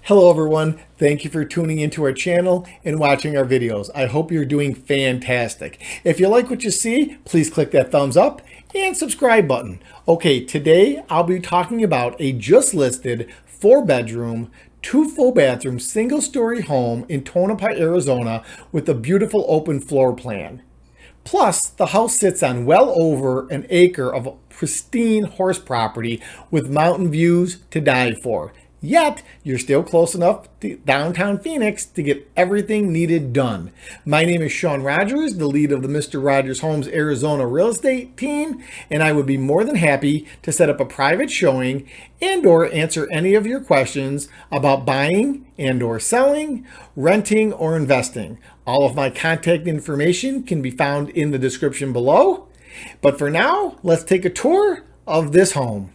Hello everyone, thank you for tuning into our channel and watching our videos. I hope you're doing fantastic. If you like what you see, please click that thumbs up and subscribe button. Okay, today I'll be talking about a just listed 4-bedroom, 2 full bathroom, single story home in Tonopah, Arizona with a beautiful open floor plan. Plus, the house sits on well over an acre of pristine horse property with mountain views to die for. Yet, you're still close enough to downtown Phoenix to get everything needed done. My name is Sean Rogers, the lead of the Mr. Rogers Homes Arizona real estate team, and I would be more than happy to set up a private showing and or answer any of your questions about buying and or selling, renting, or investing. All of my contact information can be found in the description below. But for now, let's take a tour of this home.